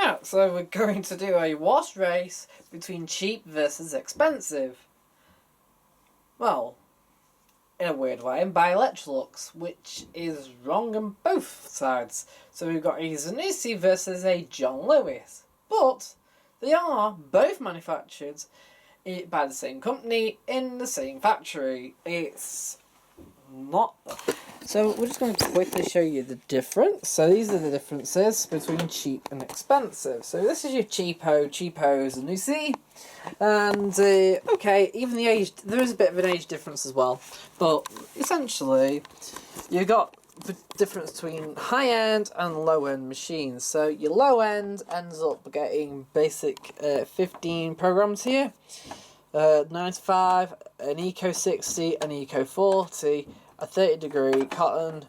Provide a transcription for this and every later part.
Yeah, so we're going to do a wash race between cheap versus expensive. Well, in a weird way, and by Electrolux, which is wrong on both sides. So we've got a Zanussi versus a John Lewis. But they are both manufactured by the same company in the same factory. It's not. So we're just going to quickly show you the difference. So these are the differences between cheap and expensive. So this is your cheapo Zanussi. And, okay, even the age, there is a bit of an age difference as well. But essentially, you've got the difference between high-end and low-end machines. So your low-end ends up getting basic 15 programs here. 95, an Eco 60, an Eco 40, a 30-degree cotton,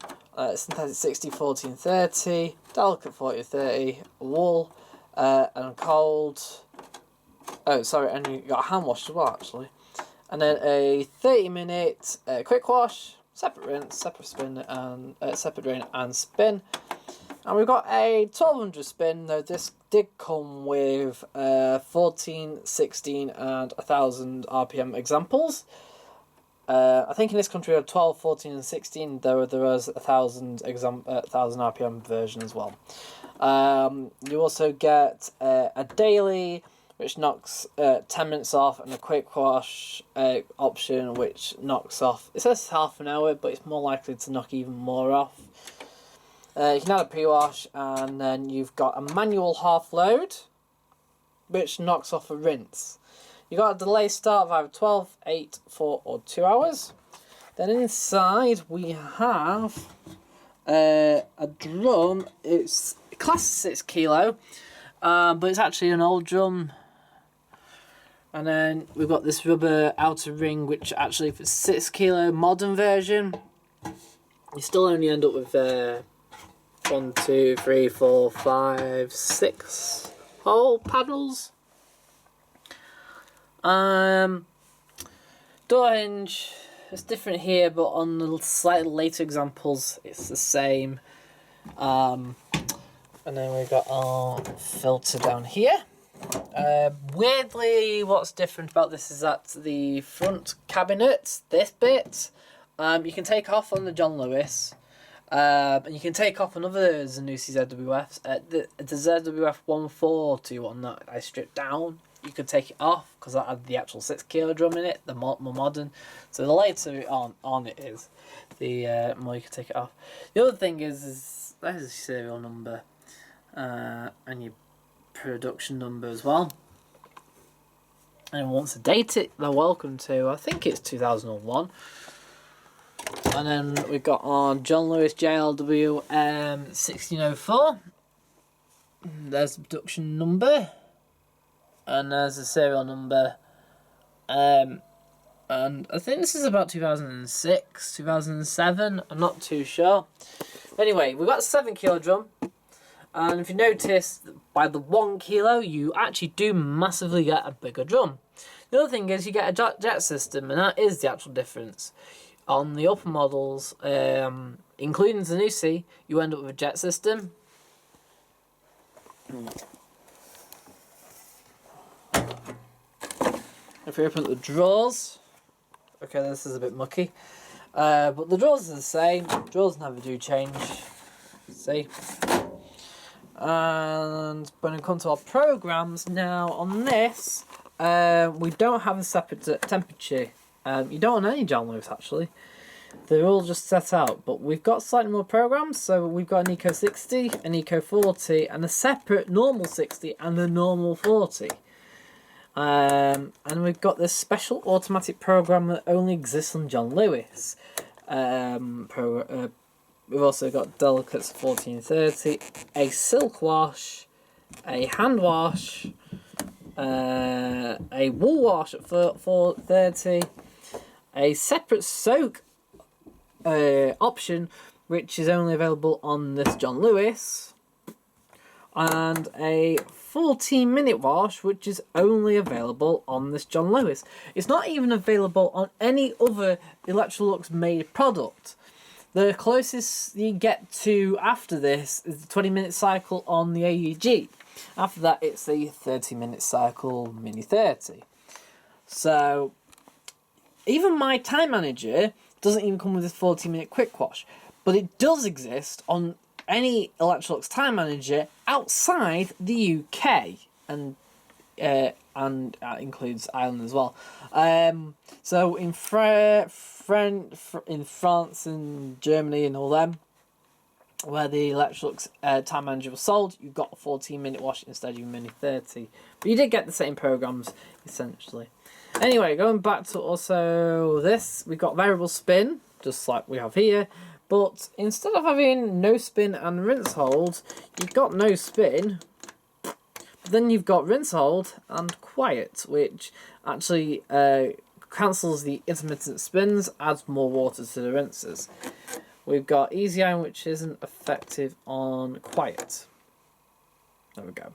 synthetic 60, 40 and 30, delicate 40 30, wool, and cold. Oh, sorry, and you got a hand wash as well, actually. And then a 30-minute quick wash, separate rinse, separate spin, and separate drain and spin. And we've got a 1200 spin, though this did come with 14, 16, and 1000 RPM examples. I think in this country we have 12, 14, and 16, though there was 1000 RPM version as well. You also get a daily, which knocks 10 minutes off, and a quick wash option, which knocks off, it says half an hour, but it's more likely to knock even more off. You can add a pre-wash, and then you've got a manual half load, which knocks off a rinse. You got a delay start of either 12, 8, 4, or 2 hours. Then inside we have a drum. It's classed 6 kilo, but it's actually an old drum. And then we've got this rubber outer ring, which actually, if it's 6 kilo modern version, you still only end up with 1, 2, 3, 4, 5, 6 hole paddles. Door hinge, it's different here, but on the slightly later examples it's the same. And then we've got our filter down here. Weirdly, what's different about this is that the front cabinet, this bit, you can take off on the John Lewis, and you can take off another Zanussi ZWF, the ZWF 140 one that I stripped down. You could take it off because that had the actual 6 kilo drum in it, the more modern. So the later on it is, the more you can take it off. The other thing is there's a serial number and your production number as well. And once they date it, they're welcome to. I think it's 2001. And then we've got our John Lewis JLW 1604. There's the production number. And there's a serial number. And I think this is about 2006, 2007. I'm not too sure. Anyway, we've got a 7 kilo drum. And if you notice, by the 1 kilo, you actually do massively get a bigger drum. The other thing is you get a jet system, and that is the actual difference. On the upper models, including Zanussi, you end up with a jet system. If you open up the drawers, okay, this is a bit mucky, but the drawers are the same. Drawers never do change. See? And when it comes to our programs now on this, we don't have a separate temperature. You don't on any John Lewis actually. They're all just set out, but we've got slightly more programs. So we've got an Eco 60, an Eco 40, and a separate normal 60 and a normal 40. And we've got this special automatic program that only exists on John Lewis. We've also got delicates 1430, a silk wash, a hand wash, a wool wash at 430, a separate soak option, which is only available on this John Lewis, and a 14-minute wash, which is only available on this John Lewis. It's not even available on any other Electrolux made product. The closest you get to after this is the 20-minute cycle on the AEG. After that, it's the 30-minute cycle Mini 30. So, even my time manager doesn't even come with this 40-minute quick wash. But it does exist on any Electrolux time manager outside the UK. And that includes Ireland as well. So in in France and Germany and all them, where the Electrolux time manager was sold, you got a 14-minute wash instead of your Mini 30. But you did get the same programs, essentially. Anyway, going back to also this, we've got variable spin, just like we have here. But instead of having no spin and rinse hold, you've got no spin. But then you've got rinse hold and quiet, which actually cancels the intermittent spins, adds more water to the rinses. We've got easy iron, which isn't effective on quiet. There we go.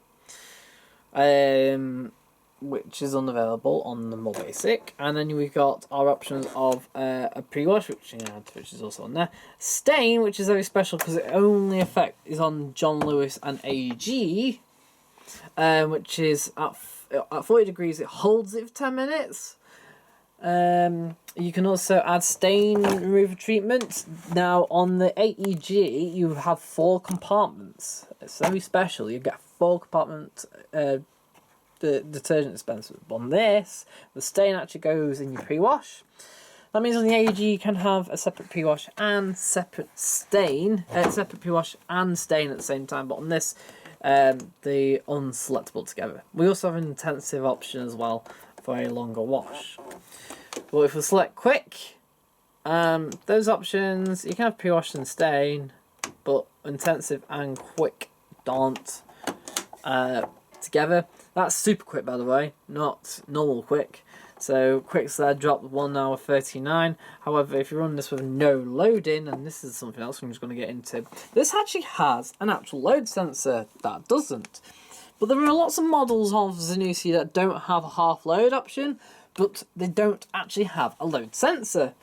Which is unavailable on the more basic. And then we've got our options of a pre-wash, which is also on there. Stain, which is very special because it only is on John Lewis and AEG, which is at 40 degrees, it holds it for 10 minutes. You can also add stain remover treatment. Now on the AEG you have 4 compartments. It's very special. You get 4 compartment the detergent dispenser. On this, the stain actually goes in your pre-wash. That means on the AEG you can have a separate pre-wash and separate stain, separate pre-wash and stain at the same time. But on this, the unselectable together. We also have an intensive option as well for a longer wash. Well, if we select quick, those options, you can have pre-wash and stain, but intensive and quick don't together. That's super quick, by the way, not normal quick. So quick's there, dropped 1 hour 39. However, if you run this with no loading, and this is something else I'm just going to get into, this actually has an actual load sensor that doesn't. But there are lots of models of Zanussi that don't have a half load option, but they don't actually have a load sensor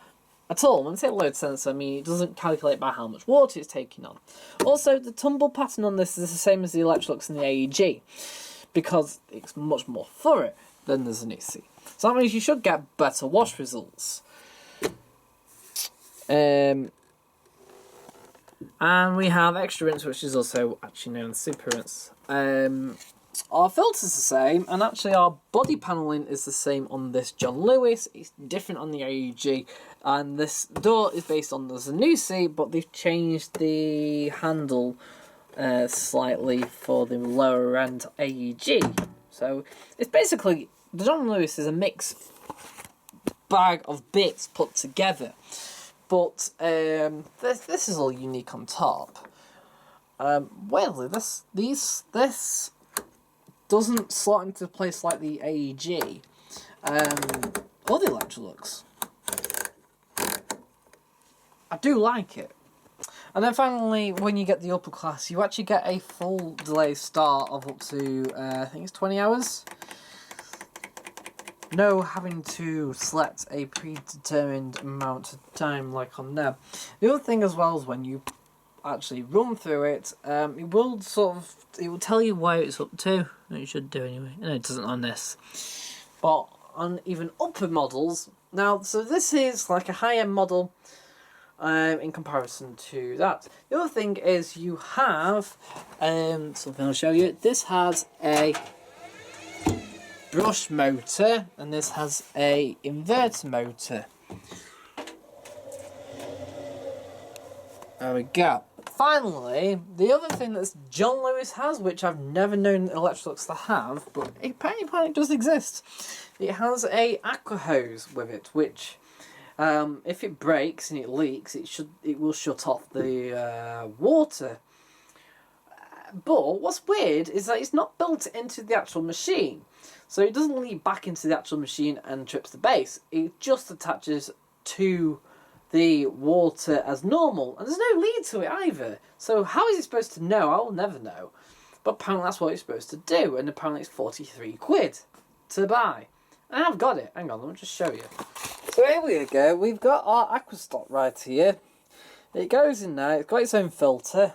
at all. When I say load sensor, I mean it doesn't calculate by how much water it's taking on. Also, the tumble pattern on this is the same as the Electrolux and the AEG, because it's much more thorough than the Zanussi. So that means you should get better wash results. And we have extra rinse, which is also actually known as super rinse. Our filter's the same, and actually our body panelling is the same on this John Lewis. It's different on the AEG, and this door is based on the Zanussi, but they've changed the handle slightly for the lower end AEG. So it's basically, the John Lewis is a mixed bag of bits put together, but this is all unique on top. Weirdly, this doesn't slot into place like the AEG or the Electrolux. I do like it. And then finally, when you get the upper class, you actually get a full delay start of up to, I think it's 20 hours. No having to select a predetermined amount of time like on there. The other thing as well is when you actually run through it, it will tell you where it's up to. It should do anyway. No, it doesn't on this. But on even upper models, now, so this is like a high-end model in comparison to that. The other thing is you have, something I'll show you, this has a brush motor and this has a inverter motor. There we go. Finally, the other thing that John Lewis has, which I've never known Electrolux to have, but apparently does exist. It has a aqua hose with it, which, if it breaks and it leaks, it will shut off the water. But what's weird is that it's not built into the actual machine, so it doesn't lead back into the actual machine and trips the base. It just attaches to the water as normal, and there's no lead to it either. So how is it supposed to know? I will never know. But apparently that's what it's supposed to do, and apparently it's 43 quid to buy. And I've got it. Hang on, let me just show you. So here we go. We've got our aqua stock right here. It goes in there. It's got its own filter.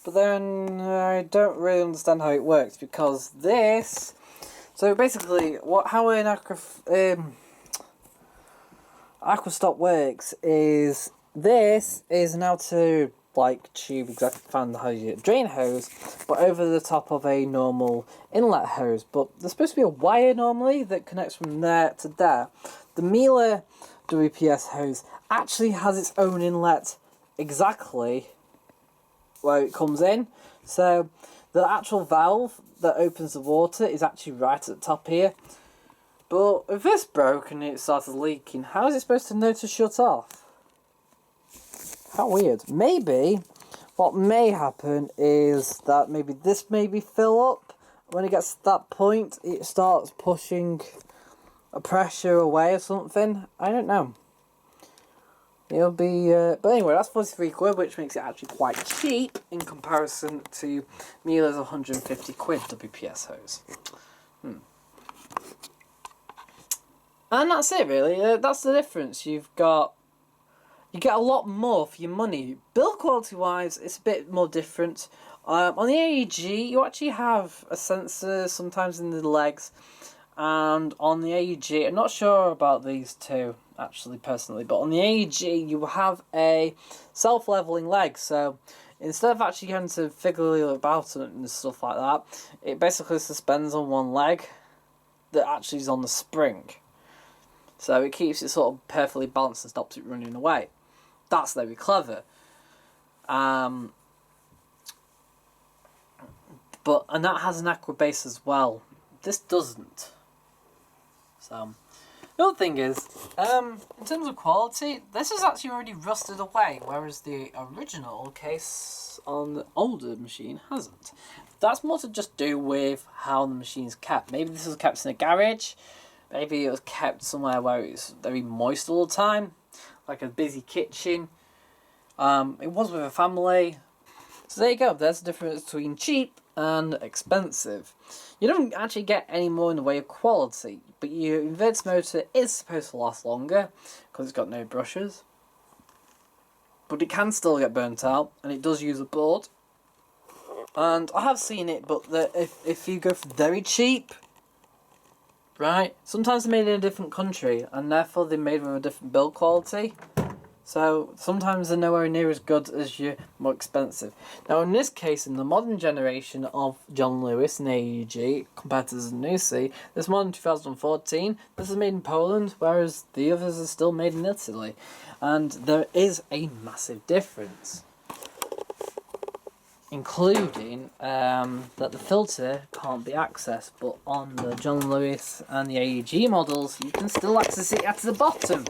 But then I don't really understand how it works, because this... So basically, how an Aquastop works is, this is an outer tube, exactly found how you drain hose, but over the top of a normal inlet hose. But there's supposed to be a wire normally that connects from there to there. The Miele WPS hose actually has its own inlet exactly where it comes in. So the actual valve that opens the water is actually right at the top here. But if this broke and it started leaking, how is it supposed to know to shut off? How weird. Maybe what may happen is that maybe this maybe fill up. When it gets to that point, it starts pushing a pressure away or something. I don't know. It'll be... but anyway, that's 43 quid, which makes it actually quite cheap in comparison to Miele's 150 quid WPS hose. And that's it, really. That's the difference. You get a lot more for your money. Build quality wise, it's a bit more different. On the AEG, you actually have a sensor sometimes in the legs, and on the AEG, I'm not sure about these two actually personally, but on the AEG you have a self-leveling leg. So instead of actually having to figure about it and stuff like that, it basically suspends on one leg that actually is on the spring. So it keeps it sort of perfectly balanced and stops it running away. That's very clever. And that has an aqua base as well. This doesn't. So the other thing is, in terms of quality, this is actually already rusted away, whereas the original case on the older machine hasn't. That's more to just do with how the machine's kept. Maybe this was kept in a garage. Maybe it was kept somewhere where it's very moist all the time, like a busy kitchen. It was with a family. So there you go, there's the difference between cheap and expensive. You don't actually get any more in the way of quality, but your inverter motor is supposed to last longer, because it's got no brushes. But it can still get burnt out, and it does use a board. And I have seen it, but if you go for very cheap, right, sometimes they're made in a different country, and therefore they're made with a different build quality. So sometimes they're nowhere near as good as your more expensive. Now in this case, in the modern generation of John Lewis and AEG compared to the Zanussi, this one in 2014, this is made in Poland, whereas the others are still made in Italy. And there is a massive difference. Including that the filter can't be accessed, but on the John Lewis and the AEG models, you can still access it at the bottom.